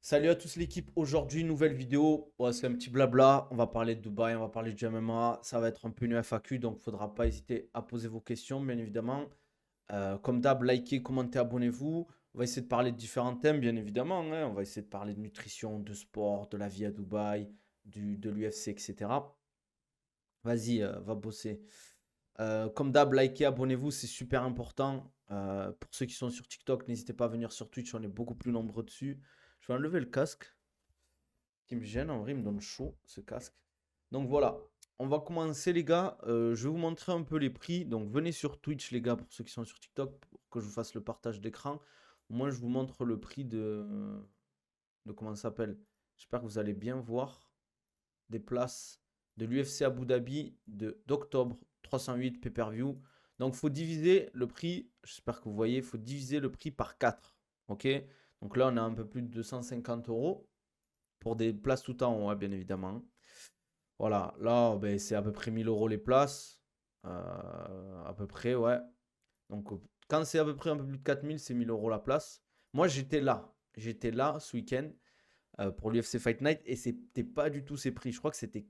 Salut à tous l'équipe, aujourd'hui nouvelle vidéo, ouais, c'est un petit blabla, on va parler de Dubaï, on va parler du MMA, ça va être un peu une FAQ donc il ne faudra pas hésiter à poser vos questions bien évidemment. Comme d'hab, likez, commentez, abonnez-vous, on va essayer de parler de différents thèmes bien évidemment, hein. On va essayer de parler de nutrition, de sport, de la vie à Dubaï, de l'UFC etc. Vas-y, va bosser. Comme d'hab, likez, abonnez-vous, c'est super important. Pour ceux qui sont sur TikTok, n'hésitez pas à venir sur Twitch, on est beaucoup plus nombreux dessus. Je vais enlever le casque qui me gêne, en vrai, il me donne chaud ce casque. Donc voilà, on va commencer les gars. Je vais vous montrer un peu les prix. Donc venez sur Twitch les gars pour ceux qui sont sur TikTok pour que je vous fasse le partage d'écran. Au moins je vous montre le prix de comment ça s'appelle. J'espère que vous allez bien voir des places de l'UFC Abu Dhabi d'octobre 308 pay-per-view. Donc faut diviser le prix, j'espère que vous voyez, faut diviser le prix par 4. Ok. Donc là on a un peu plus de 250 euros pour des places tout en haut, hein, bien évidemment. Voilà, là, ben, c'est à peu près 1000 euros les places. À peu près, ouais. Donc, quand c'est à peu près un peu plus de 4000, c'est 1000 euros la place. Moi, j'étais là. J'étais là ce week-end pour l'UFC Fight Night et c'était pas du tout ces prix. Je crois que c'était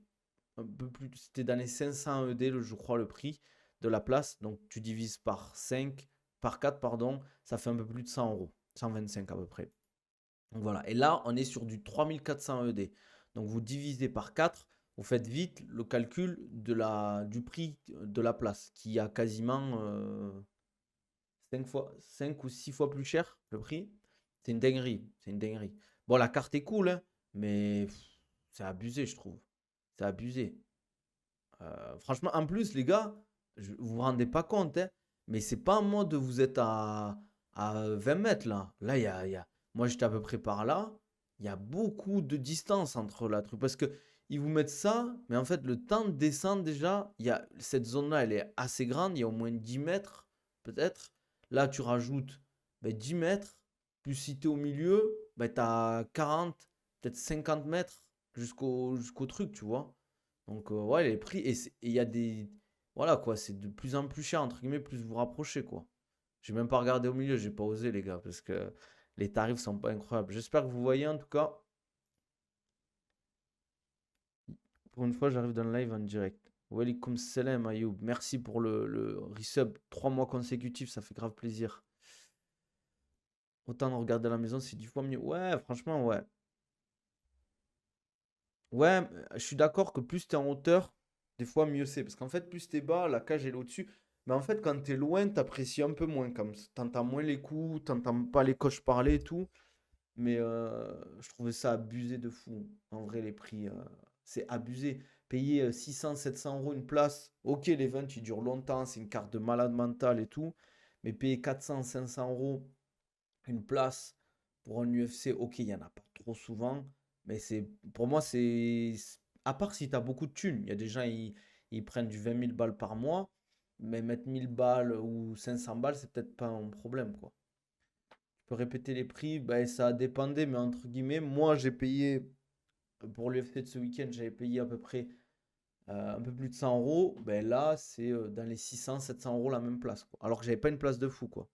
un peu plus. C'était dans les 500 ED, je crois, le prix de la place. Donc, tu divises par 5, par 4, pardon. Ça fait un peu plus de 100 euros. 125 à peu près. Donc voilà. Et là, on est sur du 3400 ED. Donc vous divisez par 4, vous faites vite le calcul du prix de la place, qui a quasiment 5 ou 6 fois plus cher le prix. C'est une dinguerie. C'est une dinguerie. Bon, la carte est cool, hein, mais c'est abusé, je trouve. C'est abusé. Franchement, en plus, les gars, vous vous rendez pas compte, hein, mais c'est pas en mode vous êtes à 20 mètres là. Là, moi j'étais à peu près par là. Il y a beaucoup de distance entre la truc. Parce que ils vous mettent ça, mais en fait, le temps de descendre déjà, cette zone-là, elle est assez grande. Il y a au moins 10 mètres, peut-être. Là, tu rajoutes 10 mètres. Plus si tu es au milieu, tu as 40, peut-être 50 mètres jusqu'au truc, tu vois. Donc, ouais, les prix, et il y a des. Voilà, quoi, c'est de plus en plus cher, entre guillemets, plus vous rapprochez, quoi. J'ai même pas regardé au milieu, j'ai pas osé, les gars, parce que les tarifs sont pas incroyables. J'espère que vous voyez, en tout cas. Pour une fois, j'arrive dans le live en direct. Welcome salam, Ayoub. Merci pour le resub. 3 mois consécutifs, ça fait grave plaisir. Autant de regarder à la maison, c'est 10 fois mieux. Ouais, franchement, ouais. Ouais, je suis d'accord que plus t'es en hauteur, des fois mieux c'est. Parce qu'en fait, plus t'es bas, la cage elle est au-dessus. Mais en fait, quand t'es loin, t'apprécies un peu moins. Comme t'entends moins les coups, t'entends pas les coachs parler et tout. Mais je trouvais ça abusé de fou. En vrai, les prix, c'est abusé. Payer 600, 700 euros une place. Ok, l'event il dure longtemps, c'est une carte de malade mental et tout. Mais payer 400, 500 euros une place pour un UFC, ok, il n'y en a pas trop souvent, mais pour moi, à part si tu as beaucoup de thunes, il y a des gens, ils prennent du 20 000 balles par mois, mais mettre 1000 balles ou 500 balles, c'est peut-être pas un problème, quoi. Tu peux répéter les prix, ben, ça dépendait, mais entre guillemets, moi, j'ai payé, pour l'UFC de ce week-end, j'avais payé à peu près un peu plus de 100 euros, ben là, c'est dans les 600, 700 euros la même place, quoi. Alors que j'avais pas une place de fou, quoi.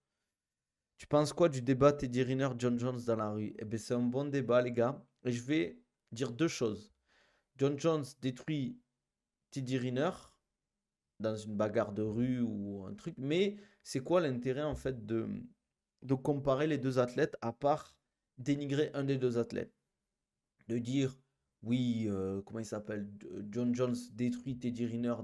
Tu penses quoi du débat Teddy Riner John Jones dans la rue? Eh bien, c'est un bon débat, les gars. Et je vais dire deux choses. John Jones détruit Teddy Riner dans une bagarre de rue ou un truc. Mais c'est quoi l'intérêt, en fait, de comparer les deux athlètes à part dénigrer un des deux athlètes? De dire, oui, comment il s'appelle? John Jones détruit Teddy Riner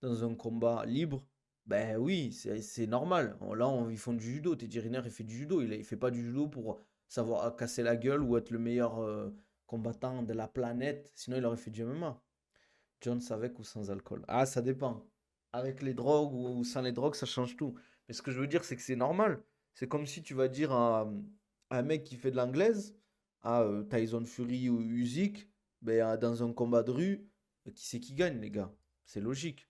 dans un combat libre. Ben oui, c'est normal. Là, ils font du judo. Teddy Riner, il fait du judo. Il fait pas du judo pour savoir casser la gueule ou être le meilleur combattant de la planète. Sinon, il aurait fait du MMA. Jones avec ou sans alcool. Ah, ça dépend. Avec les drogues ou sans les drogues, ça change tout. Mais ce que je veux dire, c'est que c'est normal. C'est comme si tu vas dire à un mec qui fait de l'anglaise, à Tyson Fury ou Usyk, ben, dans un combat de rue, qui c'est qui gagne, les gars? C'est logique.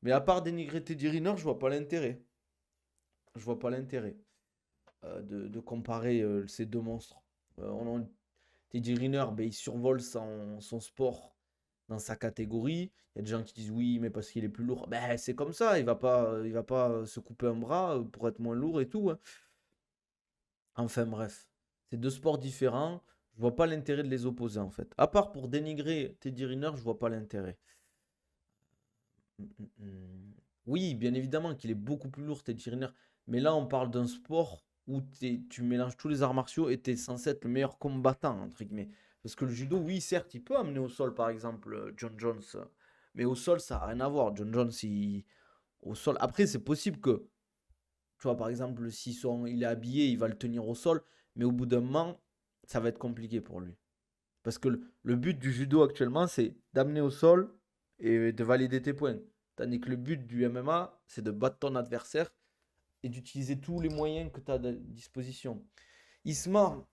Mais à part dénigrer Teddy Riner, je vois pas l'intérêt. Je vois pas l'intérêt de comparer ces deux monstres. Teddy Riner, ben, il survole son sport dans sa catégorie. Il y a des gens qui disent oui, mais parce qu'il est plus lourd. Ben, c'est comme ça, il va pas se couper un bras pour être moins lourd et tout, hein. Enfin bref, C'est deux sports différents. Je vois pas l'intérêt de les opposer en fait. À part pour dénigrer Teddy Riner, je vois pas l'intérêt. Mm, mm, mm. Oui, bien évidemment qu'il est beaucoup plus lourd, Teddy Riner. Mais là, on parle d'un sport où tu mélanges tous les arts martiaux et tu es censé être le meilleur combattant, entre guillemets. Parce que le judo, oui, certes, il peut amener au sol, par exemple, John Jones. Mais au sol, ça n'a rien à voir. John Jones, au sol. Après, c'est possible que, tu vois, par exemple, si il est habillé, il va le tenir au sol. Mais au bout d'un moment, ça va être compliqué pour lui. Parce que le but du judo actuellement, c'est d'amener au sol et de valider tes points. Tandis que le but du MMA, c'est de battre ton adversaire et d'utiliser tous les moyens que tu as à disposition. Isma,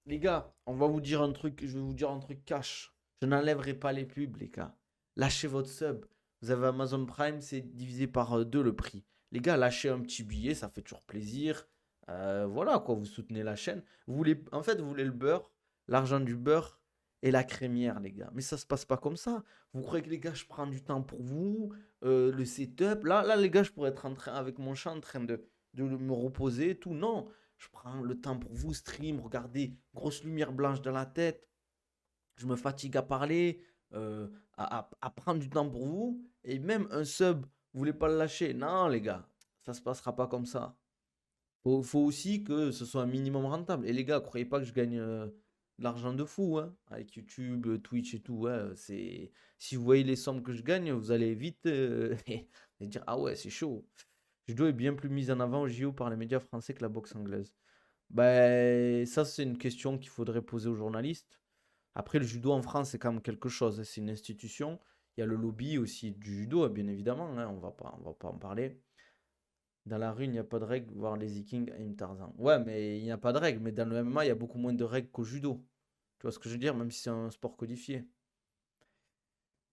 les gars, on va vous dire un truc, je vais vous dire un truc cash. Je n'enlèverai pas les pubs, les gars. Lâchez votre sub. Vous avez Amazon Prime, c'est divisé par 2 le prix. Les gars, lâchez un petit billet, ça fait toujours plaisir. Voilà quoi, vous soutenez la chaîne. Vous voulez, en fait, vous voulez le beurre, l'argent du beurre et la crémière, les gars. Mais ça se passe pas comme ça. Vous croyez que les gars, je prends du temps pour vous, le setup. Là, les gars, je pourrais être en train, avec mon chat en train de me reposer et tout. Non, je prends le temps pour vous, stream, regardez, grosse lumière blanche dans la tête. Je me fatigue à parler, à prendre du temps pour vous. Et même un sub, vous voulez pas le lâcher. Non, les gars, ça se passera pas comme ça. Faut aussi que ce soit un minimum rentable. Et les gars, croyez pas que je gagne de l'argent de fou, hein, avec YouTube, Twitch et tout. Ouais, si vous voyez les sommes que je gagne, vous allez vite et dire, ah ouais, c'est chaud. Judo est bien plus mise en avant au JO par les médias français que la boxe anglaise. Ben, ça, c'est une question qu'il faudrait poser aux journalistes. Après, le judo en France, c'est quand même quelque chose, hein. C'est une institution. Il y a le lobby aussi du judo, bien évidemment, hein, on va pas en parler. Dans la rue, il n'y a pas de règles, voir les Vikings aiment Tarzan. Ouais, mais il n'y a pas de règles. Mais dans le MMA, il y a beaucoup moins de règles qu'au judo. Tu vois ce que je veux dire, même si c'est un sport codifié.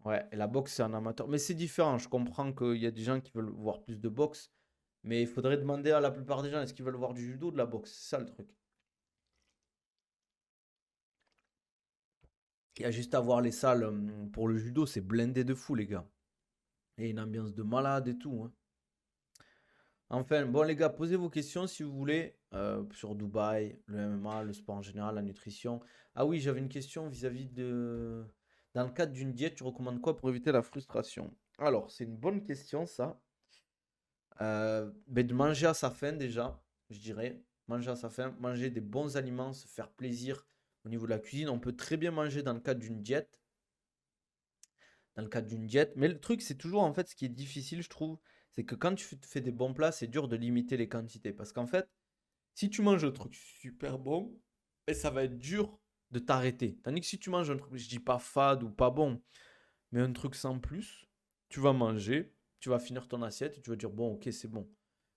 Ouais, et la boxe, c'est un amateur. Mais c'est différent. Je comprends qu'il y a des gens qui veulent voir plus de boxe. Mais il faudrait demander à la plupart des gens, est-ce qu'ils veulent voir du judo ou de la boxe? C'est ça le truc. Il y a juste à voir les salles pour le judo, c'est blindé de fou, les gars. Et une ambiance de malade et tout, hein. Enfin, bon, les gars, posez vos questions si vous voulez sur Dubaï, le MMA, le sport en général, la nutrition. Ah oui, j'avais une question vis-à-vis de. Dans le cadre d'une diète, tu recommandes quoi pour éviter la frustration? Alors, c'est une bonne question, ça. Ben, de manger à sa faim, déjà, je dirais. Manger à sa faim, manger des bons aliments, se faire plaisir au niveau de la cuisine. On peut très bien manger dans le cadre d'une diète. Dans le cadre d'une diète. Mais le truc, c'est toujours en fait ce qui est difficile, je trouve, c'est que quand tu fais des bons plats, c'est dur de limiter les quantités. Parce qu'en fait, si tu manges un truc super bon, et ça va être dur de t'arrêter. Tandis que si tu manges un truc, je dis pas fade ou pas bon, mais un truc sans plus, tu vas manger, tu vas finir ton assiette et tu vas dire bon, ok, c'est bon.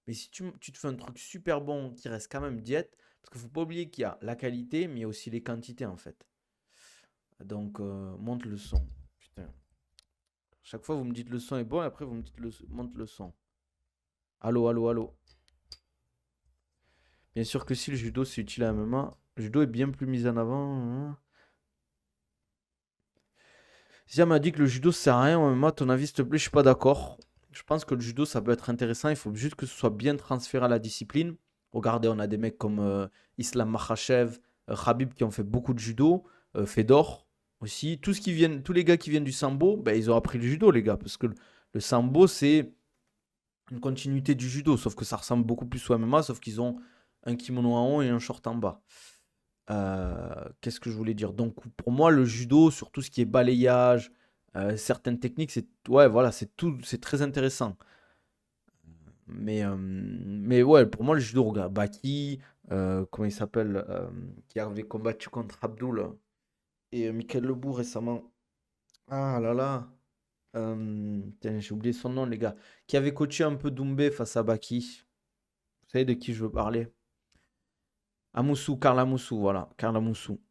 Mais si tu te fais un truc super bon qui reste quand même diète, parce qu'il faut pas oublier qu'il y a la qualité, mais il y a aussi les quantités en fait. Donc, monte le son. Putain. Chaque fois, vous me dites le son est bon et après, vous me dites monte le son. Allô, allô, allô. Bien sûr que si le judo c'est utile à la MMA, le judo est bien plus mis en avant, hein. Zia m'a dit que le judo ça sert à rien au MMA. Ton avis, s'il te plaît, je suis pas d'accord. Je pense que le judo ça peut être intéressant. Il faut juste que ce soit bien transféré à la discipline. Regardez, on a des mecs comme Islam Makhachev, Khabib qui ont fait beaucoup de judo, Fedor aussi. Tous les gars qui viennent du sambo, ben, ils ont appris le judo, les gars, parce que le sambo c'est une continuité du judo, sauf que ça ressemble beaucoup plus au MMA, sauf qu'ils ont un kimono en haut et un short en bas. Qu'est-ce que je voulais dire? Donc pour moi, le judo, sur tout ce qui est balayage, certaines techniques, c'est ouais, voilà, c'est tout, c'est très intéressant. Mais ouais, pour moi, le judo, regarde, Baki, comment il s'appelle, qui avait combattu contre Abdul et Michael Lebourg récemment. Ah là là, putain, j'ai oublié son nom, les gars, qui avait coaché un peu Doumbé face à Baki. Vous savez de qui je veux parler? Amoussou, Karl Amoussou, voilà, Karl Amoussou.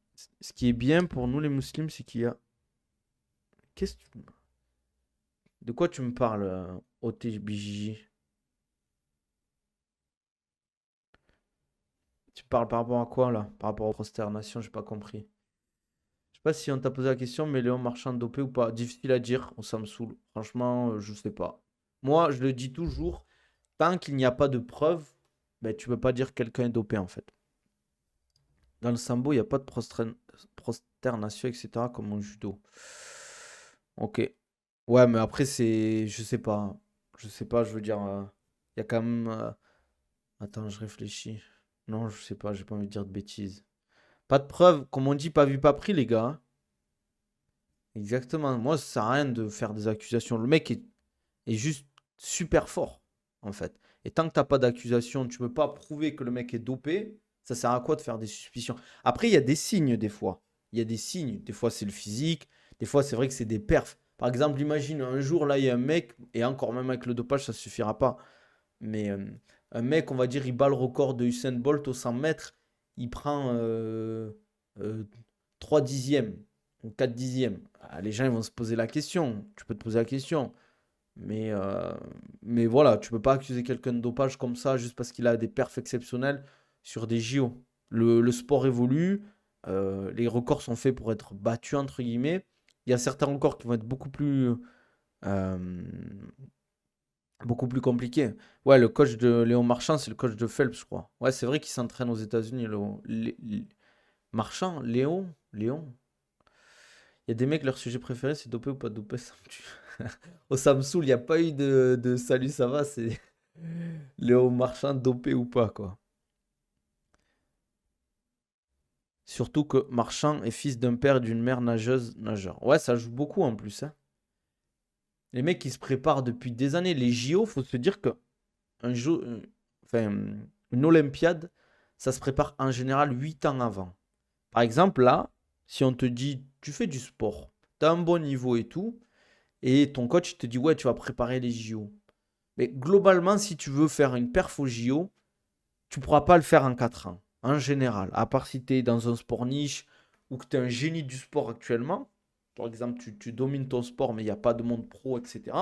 Ce qui est bien pour nous les musulmans, c'est qu'il y a. Qu'est-ce que De quoi tu me parles, OTBJ? Tu parles par rapport à quoi là? Par rapport aux prosternations, j'ai pas compris. Je sais pas si on t'a posé la question, mais Léon Marchand dopé ou pas? Difficile à dire, ça me saoule. Franchement, je sais pas. Moi, je le dis toujours, tant qu'il n'y a pas de preuve, ben, tu peux pas dire que quelqu'un est dopé en fait. Dans le sambo, il n'y a pas de prosternation, etc. comme en judo. Ok. Ouais, mais après, c'est. Je sais pas. Je sais pas, je veux dire. Il y a quand même. Attends, je réfléchis. Non, je sais pas, j'ai pas envie de dire de bêtises. Pas de preuves, comme on dit, pas vu, pas pris, les gars, hein. Exactement. Moi, ça sert à rien de faire des accusations. Le mec est juste super fort, en fait. Et tant que t'as pas d'accusation, tu peux pas prouver que le mec est dopé, ça sert à quoi de faire des suspicions? Après, il y a des signes, des fois. Il y a des signes. Des fois, c'est le physique. Des fois, c'est vrai que c'est des perfs. Par exemple, imagine un jour, là, il y a un mec, et encore même avec le dopage, ça suffira pas. Mais un mec, on va dire, il bat le record de Usain Bolt au 100 mètres, il prend euh, 3 dixièmes ou 4 dixièmes. Ah, les gens ils vont se poser la question. Tu peux te poser la question. Mais, euh, mais voilà, tu peux pas accuser quelqu'un de dopage comme ça juste parce qu'il a des perfs exceptionnels sur des JO. Le sport évolue, les records sont faits pour être battus, entre guillemets. Il y a certains records qui vont être euh, beaucoup plus compliqués. Ouais, le coach de Léon Marchand, c'est le coach de Phelps, je crois. Ouais, c'est vrai qu'il s'entraîne aux États-Unis. Marchand, Léon. Il y a des mecs, leur sujet préféré, c'est dopé ou pas dopé, ça me tue. Au Samsoul, il n'y a pas eu de salut, ça va, c'est Léo Marchand dopé ou pas, quoi. Surtout que Marchand est fils d'un père et d'une mère nageur. Ouais, ça joue beaucoup en plus, hein. Les mecs, ils se préparent depuis des années. Les JO, faut se dire que un jeu, enfin, une Olympiade, ça se prépare en général 8 ans avant. Par exemple, là, si on te dit, tu fais du sport, tu as un bon niveau et tout, et ton coach te dit, ouais, tu vas préparer les JO. Mais globalement, si tu veux faire une perf au JO, tu ne pourras pas le faire en 4 ans, en général. À part si tu es dans un sport niche ou que tu es un génie du sport actuellement. Par exemple, tu domines ton sport, mais il n'y a pas de monde pro, etc.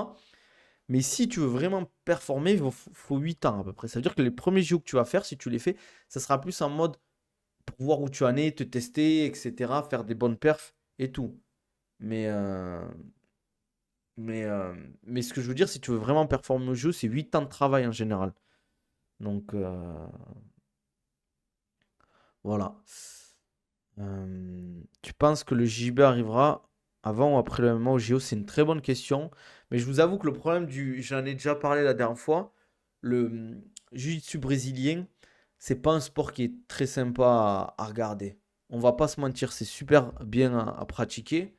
Mais si tu veux vraiment performer, il faut 8 ans à peu près. Ça veut dire que les premiers JO que tu vas faire, si tu les fais, ça sera plus en mode pour voir où tu en es, te tester, etc. Faire des bonnes perfs et tout. Mais, euh, mais ce que je veux dire, si tu veux vraiment performer au jeu, c'est 8 ans de travail en général. Donc voilà. Tu penses que le JB arrivera avant ou après le MMA au JO? C'est une très bonne question. Mais je vous avoue que le problème du. J'en ai déjà parlé la dernière fois. Le jiu-jitsu brésilien, c'est pas un sport qui est très sympa à regarder. On va pas se mentir, c'est super bien à pratiquer.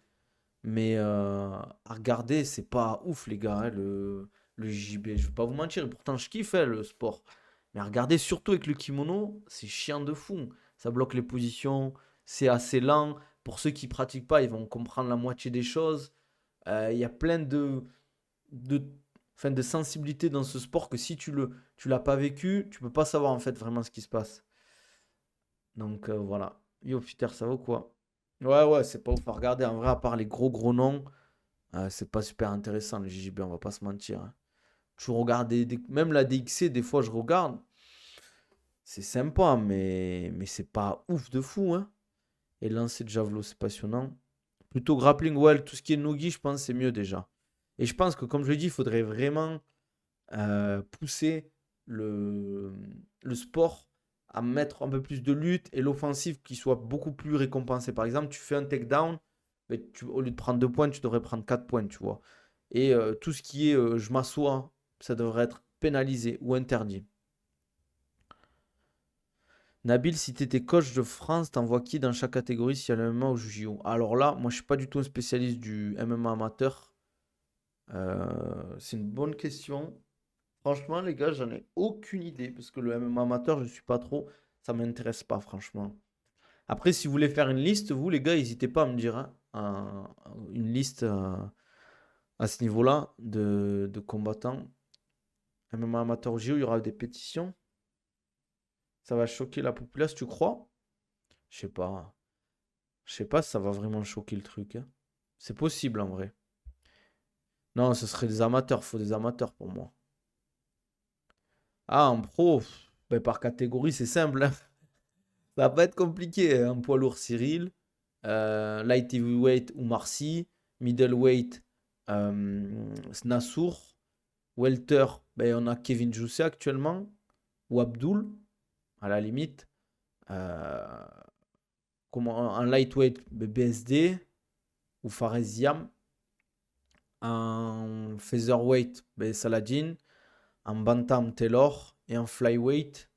Mais à regarder, c'est pas ouf, les gars, hein, le JB. Je vais pas vous mentir. Et pourtant, je kiffe hein, le sport. Mais à regarder, surtout avec le kimono, c'est chiant de fou. Ça bloque les positions, c'est assez lent. Pour ceux qui pratiquent pas, ils vont comprendre la moitié des choses. Il y a plein de, enfin, de sensibilité dans ce sport que si tu l'as pas vécu, tu peux pas savoir en fait vraiment ce qui se passe. Donc voilà. Yo, Peter, ça va ou quoi? Ouais, ouais, c'est pas ouf à regarder. En vrai, à part les gros gros noms. C'est pas super intéressant le JJB, on va pas se mentir, hein. Je regarde même la DXC, des fois je regarde, c'est sympa, mais c'est pas ouf de fou, hein. Et lancer de javelot, c'est passionnant. Plutôt grappling, ouais, tout ce qui est nogi, je pense c'est mieux déjà. Et je pense que comme je l'ai dit, il faudrait vraiment pousser le sport à mettre un peu plus de lutte et l'offensive qui soit beaucoup plus récompensée. Par exemple, tu fais un takedown, mais au lieu de prendre 2 points, tu devrais prendre 4 points, tu vois. Et tout ce qui est je m'assois, ça devrait être pénalisé ou interdit. Nabil, si tu étais coach de France, t'envoies qui dans chaque catégorie s'il y a le MMA ou le JO? Alors là, moi je suis pas du tout un spécialiste du MMA amateur. C'est une bonne question. Franchement, les gars, j'en ai aucune idée parce que le MMA amateur, je suis pas trop. Ça m'intéresse pas, franchement. Après, si vous voulez faire une liste, vous, les gars, n'hésitez pas à me dire hein, une liste à ce niveau-là de combattants. MMA amateur JO, il y aura des pétitions. Ça va choquer la populace, tu crois? Je sais pas. Je sais pas si ça va vraiment choquer le truc, hein. C'est possible en vrai. Non, ce serait des amateurs. Faut des amateurs pour moi. Ah, en pro, ben, par catégorie, c'est simple, hein. Ça va pas être compliqué, hein. Poids lourd, Cyril. Light heavyweight, Oumar Sy. Middleweight, Nassour. Welter, ben, on a Kevin Jousset actuellement. Ou Abdul, à la limite. Euh, en lightweight, BSD ou Faresiam. En featherweight, Saladin. En bantam, Taylor. Et en flyweight,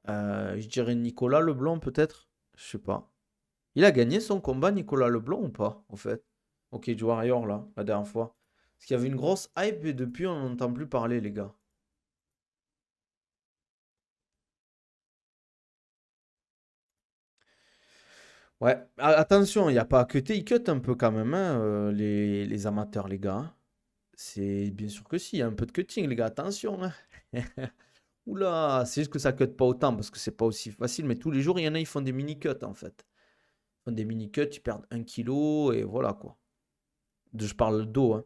je dirais Nicolas Leblanc peut-être. Je sais pas. Il a gagné son combat, Nicolas Leblanc, ou pas, au fait? Ok, du Warrior, là, la dernière fois. Parce qu'il y avait une grosse hype et depuis, on n'entend plus parler, les gars. Ouais, attention, il n'y a pas que ils cut un peu quand même, hein, les amateurs, les gars, hein. C'est bien sûr que si, il y a un peu de cutting, les gars, attention, hein. Oula, c'est juste que ça cut pas autant parce que c'est pas aussi facile, mais tous les jours, il y en a, ils font des mini-cuts en fait. Ils font des mini-cuts, ils perdent 1 kilo et voilà quoi. Je parle d'eau, hein.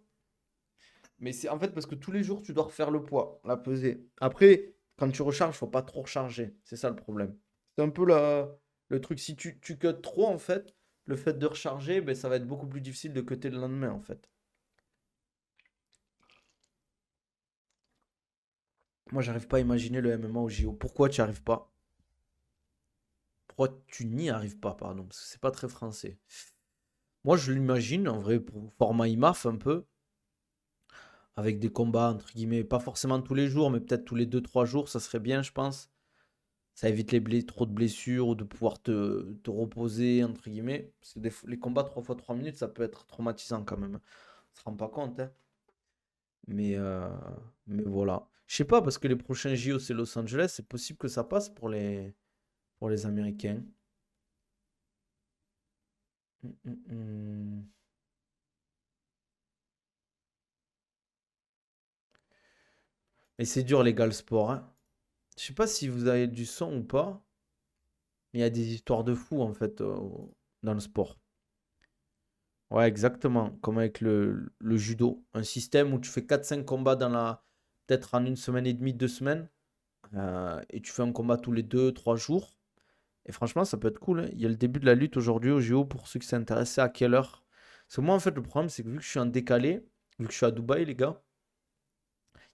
Mais c'est en fait parce que tous les jours, tu dois refaire le poids, la pesée. Après, quand tu recharges, faut pas trop recharger. C'est ça le problème. C'est un peu le truc. Si tu cuts trop, en fait, le fait de recharger, ben, ça va être beaucoup plus difficile de cutter le lendemain, en fait. Moi, j'arrive pas à imaginer le MMA au JO. Pourquoi tu n'y arrives pas? Pourquoi tu n'y arrives pas, pardon? Parce que c'est pas très français. Moi, je l'imagine, en vrai, pour format IMAF un peu, avec des combats, entre guillemets, pas forcément tous les jours, mais peut-être tous les 2 3 jours, ça serait bien, je pense. Ça évite trop de blessures ou de pouvoir te reposer, entre guillemets. Parce que les combats 3 fois 3 minutes, ça peut être traumatisant quand même. On se rend pas compte, hein. Mais, euh, mais voilà. Je sais pas, parce que les prochains JO, c'est Los Angeles, c'est possible que ça passe pour les Américains. Hum, hum, hum. Mais c'est dur, les gars, le sport, hein. Je sais pas si vous avez du son ou pas, mais il y a des histoires de fous, en fait, dans le sport. Ouais, exactement. Comme avec le judo. Un système où tu fais 4 5 combats peut-être en 1 semaine et demie, 2 semaines. Et tu fais un combat tous les 2 3 jours. Et franchement, ça peut être cool, hein. Il y a le début de la lutte aujourd'hui au JO pour ceux qui s'intéressaient à quelle heure. Parce que moi, en fait, le problème, c'est que vu que je suis en décalé, vu que je suis à Dubaï, les gars,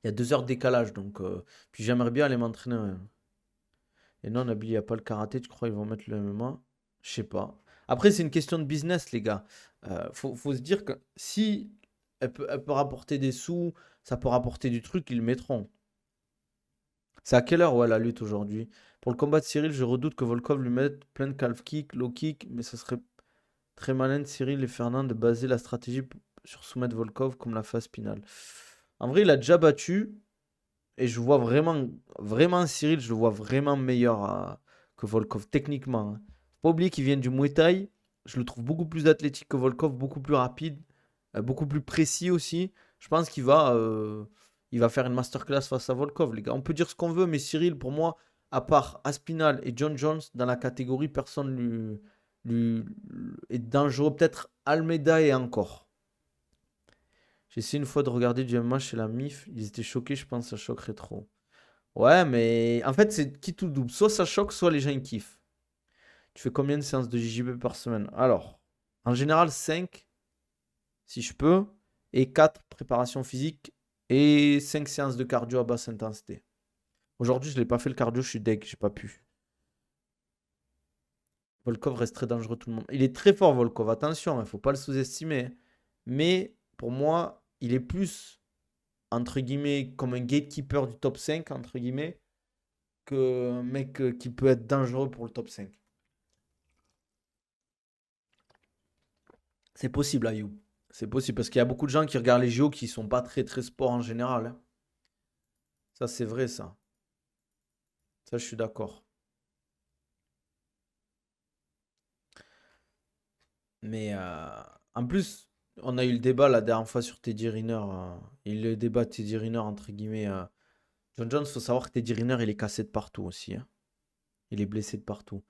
il y a 2 heures de décalage. Donc, puis j'aimerais bien aller m'entraîner, hein. Et non, Nabil, il n'y a pas le karaté, tu crois ils vont mettre le MMA? Je sais pas. Après, c'est une question de business, les gars. Faut se dire que si elle peut rapporter des sous, ça peut rapporter du truc, ils le mettront. C'est à quelle heure, ouais, la lutte aujourd'hui? Pour le combat de Cyril, je redoute que Volkov lui mette plein de calf kick, low kick, mais ça serait très malin de Cyril et Fernand de baser la stratégie sur soumettre Volkov comme la phase finale. En vrai, il a déjà battu, et je vois vraiment, vraiment Cyril, je le vois vraiment meilleur que Volkov, techniquement, hein. Faut pas oublier qu'il vient du Muay Thai. Je le trouve beaucoup plus athlétique que Volkov, beaucoup plus rapide, beaucoup plus précis aussi. Je pense qu'il va faire une masterclass face à Volkov, les gars. On peut dire ce qu'on veut, mais Cyril, pour moi, à part Aspinal et John Jones, dans la catégorie, personne lui est dangereux. Peut-être Almeida et encore. J'ai essayé une fois de regarder du MMA chez la MIF. Ils étaient choqués, je pense que ça choquerait trop. Ouais, mais en fait, c'est qui tout double. Soit ça choque, soit les gens ils kiffent. Tu fais combien de séances de JJB par semaine? Alors, en général, 5 si je peux, et 4 préparation physique, et 5 séances de cardio à basse intensité. Aujourd'hui, je l'ai pas fait le cardio, je suis deg, j'ai pas pu. Volkov reste très dangereux, tout le monde. Il est très fort, Volkov, attention, il faut pas le sous-estimer, hein. Mais pour moi, il est plus, entre guillemets, comme un gatekeeper du top 5 entre guillemets, qu'un mec qui peut être dangereux pour le top 5. C'est possible, Ayoub. C'est possible parce qu'il y a beaucoup de gens qui regardent les JO qui sont pas très très sport en général, hein. Ça, c'est vrai, ça. Ça, je suis d'accord. Mais en plus, on a eu le débat la dernière fois sur Teddy Riner. Et le débat Teddy Riner, entre guillemets. John Jones, faut savoir que Teddy Riner, il est cassé de partout aussi, hein. Il est blessé de partout.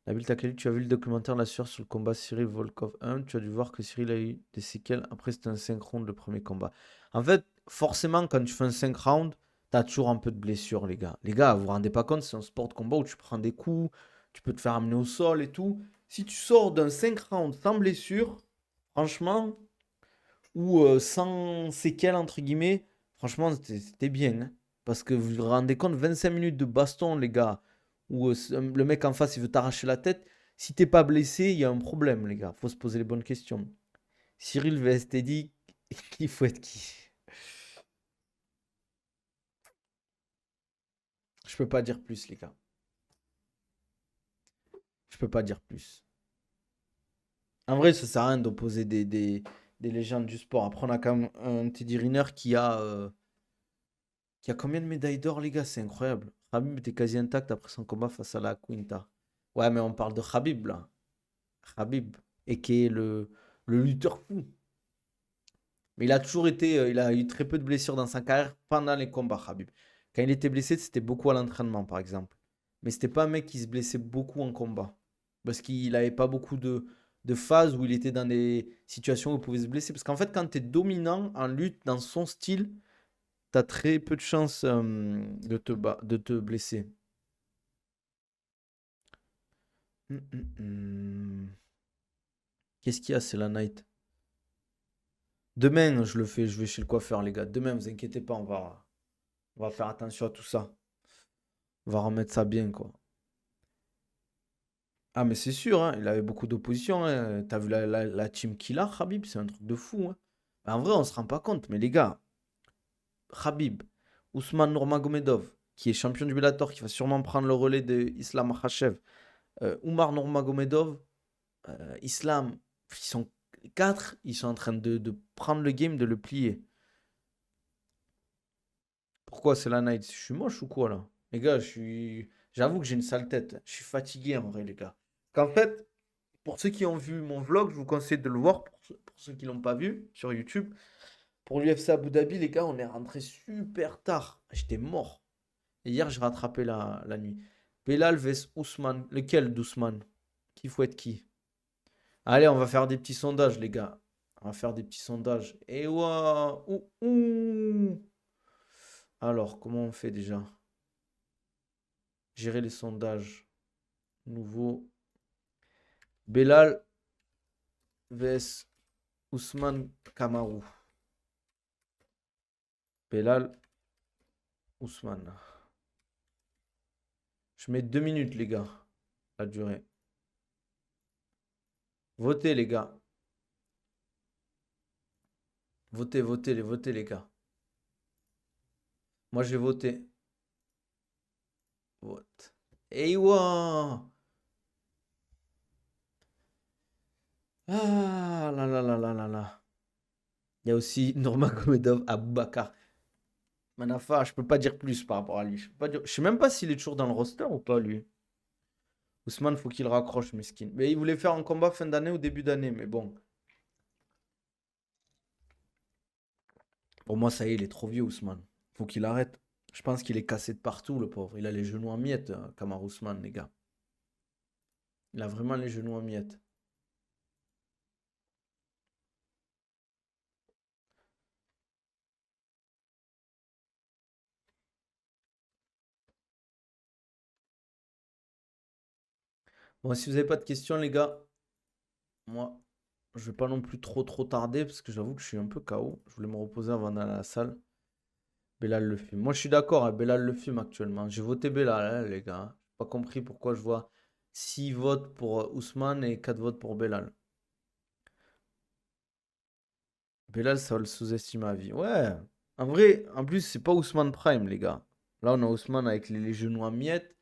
Nabil Takali, tu as vu le documentaire La Sueur sur le combat Cyril Volkov 1. Tu as dû voir que Cyril a eu des séquelles. Après, c'était un 5 rounds le premier combat. En fait, forcément, quand tu fais un 5 rounds, tu as toujours un peu de blessure, les gars. Les gars, vous vous rendez pas compte, c'est un sport de combat où tu prends des coups, tu peux te faire amener au sol et tout. Si tu sors d'un 5 rounds sans blessure, franchement, ou sans séquelles, entre guillemets, franchement, c'était bien, hein. Parce que vous vous rendez compte, 25 minutes de baston, les gars, où le mec en face, il veut t'arracher la tête. Si t'es pas blessé, il y a un problème, les gars. Faut se poser les bonnes questions. Cyril vs Teddy, qui faut être qui? Je peux pas dire plus, les gars. Je peux pas dire plus. En vrai, ça sert à rien d'opposer des légendes du sport. Après, on a quand même un Teddy Riner qui a combien de médailles d'or, les gars? C'est incroyable. Khabib était quasi intact après son combat face à la Quinta. Ouais, mais on parle de Khabib, là. Khabib. Et qui est le lutteur fou. Mais il a toujours été. Il a eu très peu de blessures dans sa carrière pendant les combats, Khabib. Quand il était blessé, c'était beaucoup à l'entraînement, par exemple. Mais c'était pas un mec qui se blessait beaucoup en combat. Parce qu'il n'avait pas beaucoup de phases où il était dans des situations où il pouvait se blesser. Parce qu'en fait, quand tu es dominant en lutte dans son style, tu as très peu de chances de te blesser. Hum. Qu'est-ce qu'il y a, c'est la night? Demain, je le fais, je vais chez le coiffeur, les gars. Demain, vous inquiétez pas, on va faire attention à tout ça. On va remettre ça bien, quoi. Ah, mais c'est sûr, hein, il avait beaucoup d'opposition, hein. T'as vu la team qu'il a, Khabib, c'est un truc de fou, hein. En vrai, on se rend pas compte, mais les gars, Khabib, Ousmane Nurmagomedov, qui est champion du Bellator, qui va sûrement prendre le relais de Islam Makhachev, Oumar Nurmagomedov, Islam, ils sont quatre, ils sont en train de prendre le game, de le plier. Pourquoi c'est la night? Je suis moche ou quoi là? Les gars, j'avoue que j'ai une sale tête. Je suis fatigué en vrai, les gars. Qu'en fait, pour ceux qui ont vu mon vlog, je vous conseille de le voir. Pour ceux qui l'ont pas vu sur YouTube, pour l'UFC Abu Dhabi, les gars, on est rentré super tard. J'étais mort. Et hier, j'ai rattrapé la nuit. Belal vs Ousmane. Lequel d'Ousmane? Qui faut être qui? Allez, on va faire des petits sondages, les gars. On va faire des petits sondages. Et ouah, ouh, ouh. Alors, comment on fait déjà? Gérer les sondages. Nouveau. Belal vs Ousmane Kamaru. Belal, Ousmane. Je mets 2 minutes, les gars. La durée. Votez, les gars. Votez, les gars. Moi, j'ai voté. Vote. Et ouah. Ah là là là là là là. Il y a aussi Nurmagomedov Aboubakar. Manafa, je peux pas dire plus par rapport à lui. Je sais même pas s'il est toujours dans le roster ou pas, lui. Ousmane, faut qu'il raccroche, mesquine. Mais il voulait faire un combat fin d'année ou début d'année, mais bon. Pour moi, ça y est, il est trop vieux, Ousmane. Faut qu'il arrête. Je pense qu'il est cassé de partout, le pauvre. Il a les genoux en miettes, Kamaru Ousmane, les gars. Il a vraiment les genoux en miettes. Bon, si vous n'avez pas de questions, les gars, moi, je vais pas non plus trop tarder parce que j'avoue que je suis un peu KO. Je voulais me reposer avant d'aller à la salle. Belal le fume. Moi, je suis d'accord, hein, Belal le fume actuellement. J'ai voté Belal, hein, les gars. J'ai pas compris pourquoi je vois 6 votes pour Ousmane et 4 votes pour Belal. Belal, ça va le sous-estimer à vie. Ouais, en vrai, en plus, c'est pas Ousmane Prime, les gars. Là, on a Ousmane avec les genoux en miettes,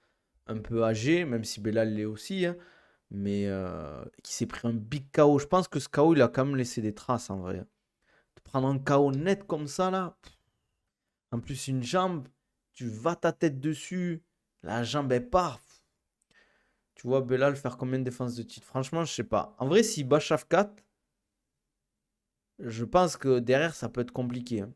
un peu âgé, même si Belal l'est aussi, hein, mais qui s'est pris un big KO. Je pense que ce KO, il a quand même laissé des traces, en vrai. De prendre un KO net comme ça, là. En plus, une jambe, tu vas ta tête dessus, la jambe, elle part. Tu vois Belal faire combien de défenses de titre? Franchement, je sais pas. En vrai, s'il bat Shafkat, je pense que derrière, ça peut être compliqué, hein.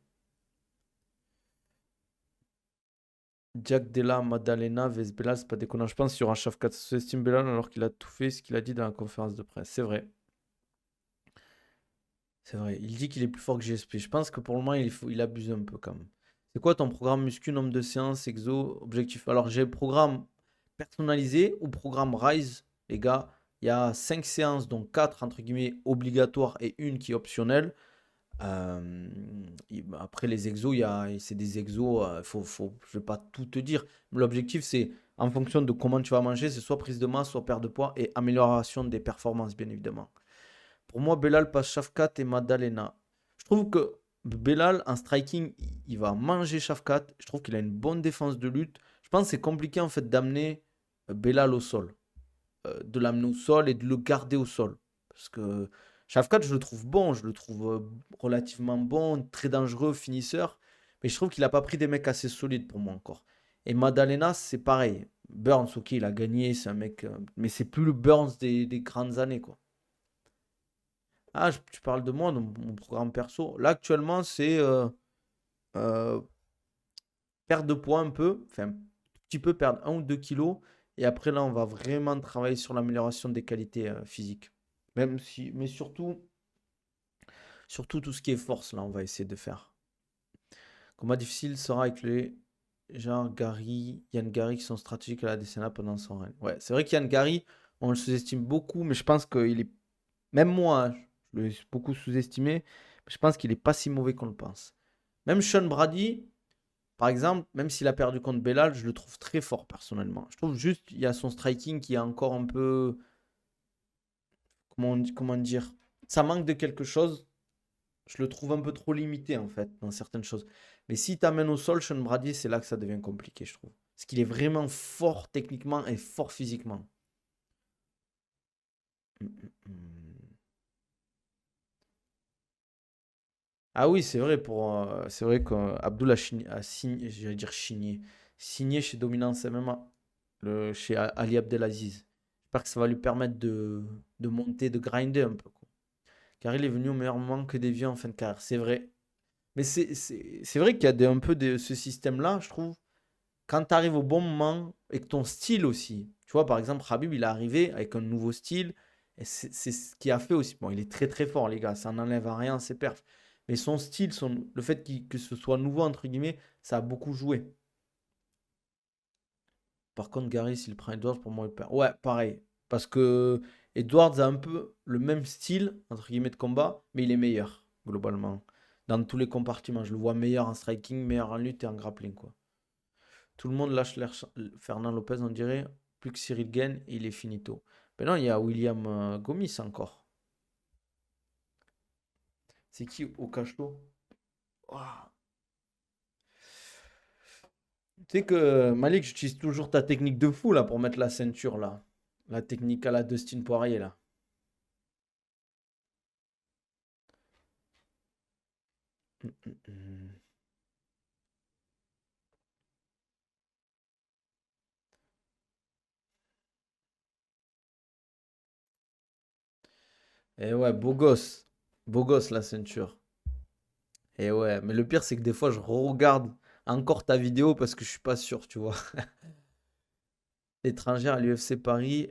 Jack Della Maddalena vs Belal, c'est pas déconnant. Je pense qu'il y aura Shafkat sous-estime Belal alors qu'il a tout fait ce qu'il a dit dans la conférence de presse. C'est vrai. C'est vrai. Il dit qu'il est plus fort que GSP. Je pense que pour le moment, il abuse un peu quand même. C'est quoi ton programme muscu, nombre de séances, exo, objectif? Alors, j'ai le programme personnalisé ou programme Rise. Les gars, il y a 5 séances, donc 4 entre guillemets obligatoires et une qui est optionnelle. Après les exos, c'est des exos, je vais pas tout te dire. L'objectif, c'est en fonction de comment tu vas manger, c'est soit prise de masse, soit perte de poids et amélioration des performances, bien évidemment. Pour moi, Belal passe Shafkat et Madalena. Je trouve que Belal, en striking, il va manger Shafkat. Je trouve qu'il a une bonne défense de lutte. Je pense que c'est compliqué en fait d'amener Belal au sol. De l'amener au sol et de le garder au sol. Parce que Shafkat, je le trouve bon, je le trouve relativement bon, très dangereux, finisseur. Mais je trouve qu'il n'a pas pris des mecs assez solides pour moi encore. Et Madalena, c'est pareil. Burns, ok, il a gagné, c'est un mec. Mais c'est plus le Burns des grandes années, quoi. Ah, tu parles de moi, de mon programme perso. Là, actuellement, c'est euh, perdre de poids un peu, enfin, un petit peu perdre 1 ou 2 kilos. Et après, là, on va vraiment travailler sur l'amélioration des qualités physiques. Même si, mais surtout tout ce qui est force, là, on va essayer de faire. Combat difficile sera avec les genre Gary, Yann Gary qui sont stratégiques à la DCNA pendant son règne. Ouais, c'est vrai qu'Yann Gary, on le sous-estime beaucoup, mais je pense qu'il est, même moi, hein, je l'ai beaucoup sous-estimé, mais je pense qu'il est pas si mauvais qu'on le pense. Même Sean Brady, par exemple, même s'il a perdu contre Belal, je le trouve très fort personnellement. Je trouve juste qu'il y a son striking qui est encore un peu, comment dire, ça manque de quelque chose. Je le trouve un peu trop limité en fait dans certaines choses. Mais si tu amènes au sol Sean Brady, c'est là que ça devient compliqué, je trouve. Parce qu'il est vraiment fort techniquement et fort physiquement. Hum, hum, hum. Ah oui, c'est vrai c'est vrai qu'Abdul a signé, j'allais dire signé chez Dominance MMA, chez Ali Abdelaziz. J'espère que ça va lui permettre de monter, de grinder un peu, quoi. Car il est venu au meilleur moment que des vieux en fin de carrière, c'est vrai. Mais c'est vrai qu'il y a un peu de ce système-là, je trouve. Quand tu arrives au bon moment et que ton style aussi, tu vois, par exemple, Khabib, il est arrivé avec un nouveau style, et c'est ce qui a fait aussi. Bon, il est très très fort, les gars, ça n'enlève à rien à ses perfs. Mais son style, le fait que ce soit nouveau, entre guillemets, ça a beaucoup joué. Par contre, Gary, s'il prend Edwards, pour moi, il perd. Ouais, pareil. Parce que Edwards a un peu le même style, entre guillemets, de combat, mais il est meilleur, globalement. Dans tous les compartiments. Je le vois meilleur en striking, meilleur en lutte et en grappling, quoi. Tout le monde lâche l'air. Fernand Lopez, on dirait. Plus que Cyril Gaine, et il est finito. Ben non, il y a William Gomis encore. C'est qui au cachot? Ouah. Tu sais que Malik, j'utilise toujours ta technique de fou là pour mettre la ceinture là. La technique à la Dustin Poirier là. Hum, hum, hum. Et ouais, beau gosse. Beau gosse la ceinture. Et ouais, mais le pire c'est que des fois je regarde encore ta vidéo parce que je suis pas sûr, tu vois. L'étrangère à l'UFC Paris,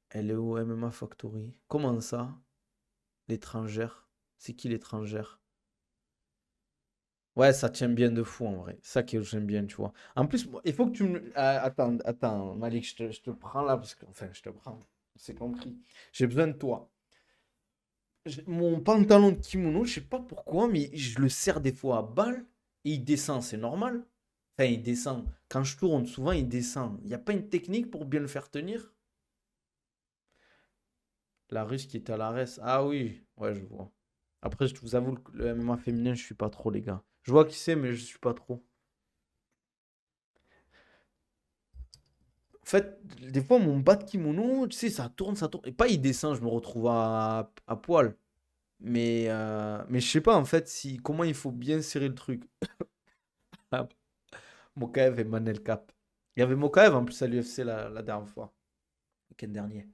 elle est au MMA Factory. Comment ça? L'étrangère. C'est qui l'étrangère? Ouais, ça tient bien de fou en vrai. Ça que j'aime bien, tu vois. En plus, il faut que tu me. Attends, Malik, je te prends là parce que. Enfin, je te prends. C'est compris. J'ai besoin de toi. Mon pantalon de kimono, je sais pas pourquoi, mais je le serre des fois à balle et il descend, c'est normal. Enfin, il descend. Quand je tourne, souvent il descend. Il n'y a pas une technique pour bien le faire tenir? La russe qui est à l'ARES. Ah oui, ouais, je vois. Après, je vous avoue, le MMA féminin, je suis pas trop, les gars. Je vois qui c'est, mais je suis pas trop. En fait, des fois, mon bas de kimono, tu sais, ça tourne, ça tourne. Et pas il descend, je me retrouve à poil. Mais je sais pas, en fait, comment il faut bien serrer le truc. Ah, Mokaev et Manel Cap. Il y avait Mokaev en plus à l'UFC la dernière fois, le week-end dernier.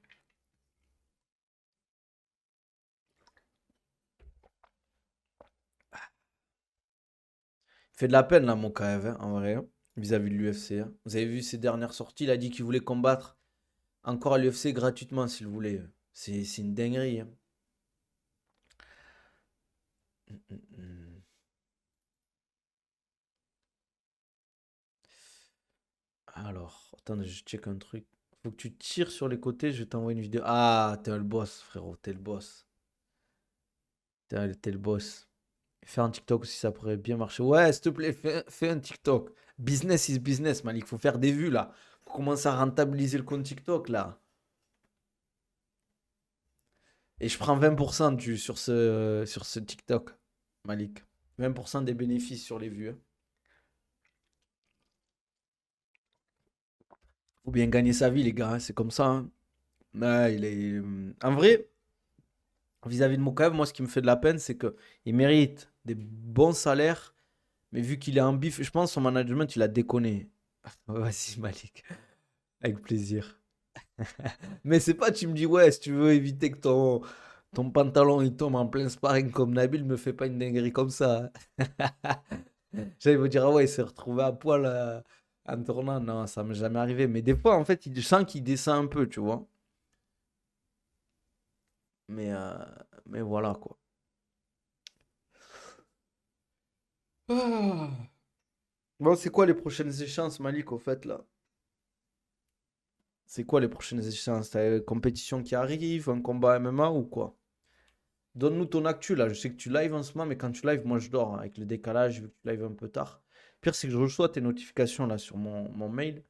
Il fait de la peine, là, Mokaev, hein, en vrai, hein, vis-à-vis de l'UFC, hein. Vous avez vu ses dernières sorties, il a dit qu'il voulait combattre encore à l'UFC gratuitement, s'il voulait. C'est une dinguerie, hein. Hum, hum, hum. Alors, attends, je check un truc. Faut que tu tires sur les côtés, je vais t'envoyer une vidéo. Ah, t'es le boss, frérot, t'es le boss. T'es le boss. Faire un TikTok aussi, ça pourrait bien marcher. Ouais, s'il te plaît, fais un TikTok. Business is business, Malik. Faut faire des vues là. commence à rentabiliser le compte TikTok là. Et je prends 20% sur ce TikTok, Malik. 20% des bénéfices sur les vues, hein. Faut bien gagner sa vie, les gars, hein, c'est comme ça, hein. Ouais, en vrai, vis-à-vis de Mokaev, moi, ce qui me fait de la peine, c'est que il mérite des bons salaires, mais vu qu'il est en bif, je pense que son management, il a déconné. Vas-y, Malik, avec plaisir. Mais c'est pas, tu me dis, ouais, si tu veux éviter que ton pantalon il tombe en plein sparring comme Nabil, me fais pas une dinguerie comme ça, hein. J'allais vous dire, ah ouais, il s'est retrouvé à poil en tournant. Non, ça m'est jamais arrivé. Mais des fois, en fait, je sens qu'il descend un peu, tu vois. Mais, euh, mais voilà, quoi. Ah. Bon, c'est quoi les prochaines échéances, Malik, au fait, là? C'est quoi les prochaines échéances? T'as une compétition qui arrive, un combat MMA ou quoi? Donne-nous ton actu, là. Je sais que tu live en ce moment, mais quand tu live, moi, je dors, hein, avec le décalage, vu que tu live un peu tard. Pire, c'est que je reçois tes notifications, là, sur mon mail.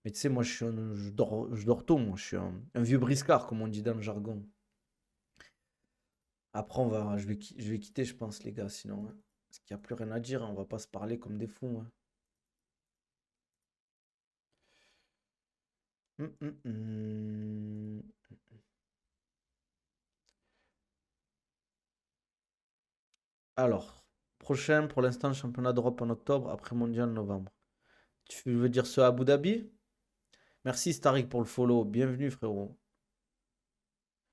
Mais tu sais, moi, je dors tôt, moi. Je suis un vieux briscard, comme on dit dans le jargon. Après, je vais quitter, je pense, les gars, sinon, hein. Parce qu'il n'y a plus rien à dire, hein. On va pas se parler comme des fous, hein. Hum, hum, hum. Alors, prochain, pour l'instant, championnat d'Europe en octobre, après mondial en novembre. Tu veux dire ce à Abu Dhabi? Merci, Starik, pour le follow. Bienvenue, frérot.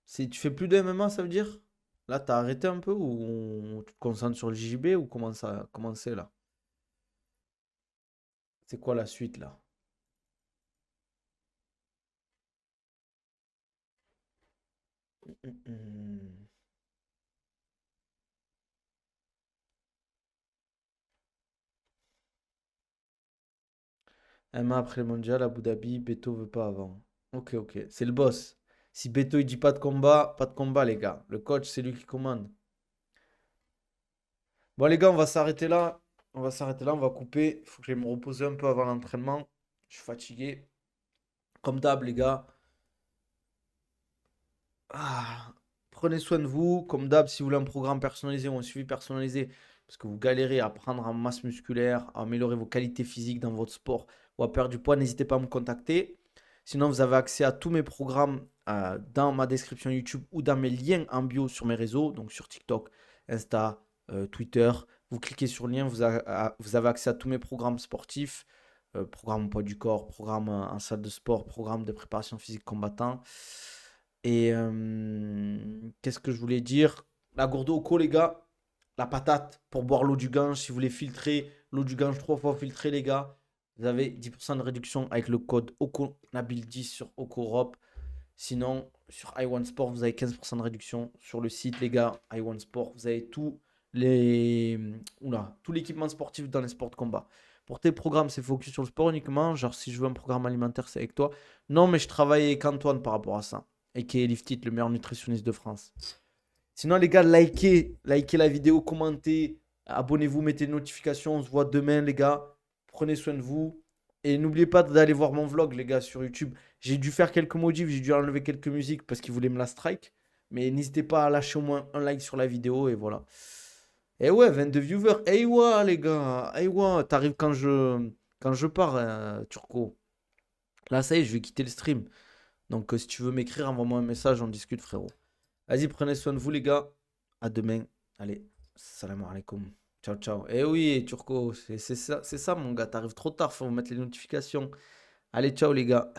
Tu fais plus de MMA, ça veut dire? Là, t'as arrêté un peu ou tu te concentres sur le JB ou comment c'est là? C'est quoi la suite là? Hum, hum. MMA après le mondial, Abu Dhabi, Beto veut pas avant. Ok, ok. C'est le boss. Si Beto il dit pas de combat, les gars. Le coach, c'est lui qui commande. Bon, les gars, on va s'arrêter là. On va s'arrêter là, on va couper. Il faut que j'aille me reposer un peu avant l'entraînement. Je suis fatigué. Comme d'hab, les gars. Ah, prenez soin de vous. Comme d'hab, si vous voulez un programme personnalisé ou un suivi personnalisé, parce que vous galérez à prendre en masse musculaire, à améliorer vos qualités physiques dans votre sport ou à perdre du poids, n'hésitez pas à me contacter. Sinon, vous avez accès à tous mes programmes dans ma description YouTube ou dans mes liens en bio sur mes réseaux, donc sur TikTok, Insta, Twitter. Vous cliquez sur le lien, vous avez accès à tous mes programmes sportifs, programme au poids du corps, programme en salle de sport, programme de préparation physique combattant. Et qu'est-ce que je voulais dire? La gourde au co, les gars. La patate pour boire l'eau du gange. Si vous voulez filtrer l'eau du gange 3 fois filtrée, les gars, vous avez 10% de réduction avec le code OCONABIL10 sur OCOROP. Sinon, sur iOne Sport, vous avez 15% de réduction. Sur le site, les gars, iOne Sport, vous avez les... tout l'équipement sportif dans les sports de combat. Pour tes programmes, c'est focus sur le sport uniquement. Genre, si je veux un programme alimentaire, c'est avec toi. Non, mais je travaille avec Antoine par rapport à ça. Et qui est Liftit, le meilleur nutritionniste de France. Sinon, les gars, likez la vidéo, commentez, abonnez-vous, mettez les notifications. On se voit demain, les gars. Prenez soin de vous. Et n'oubliez pas d'aller voir mon vlog, les gars, sur YouTube. J'ai dû faire quelques modifs, j'ai dû enlever quelques musiques parce qu'ils voulaient me la strike. Mais n'hésitez pas à lâcher au moins un like sur la vidéo et voilà. Et ouais, 22 viewers. Eh ouais, les gars. Eh ouais, t'arrives quand je pars, Turco. Là, ça y est, je vais quitter le stream. Donc, si tu veux m'écrire, envoie-moi un message, on discute, frérot. Vas-y, prenez soin de vous, les gars. À demain. Allez, salam alaikum. Ciao, ciao. Eh oui, Turco, c'est ça, mon gars. T'arrives trop tard, faut mettre les notifications. Allez, ciao, les gars.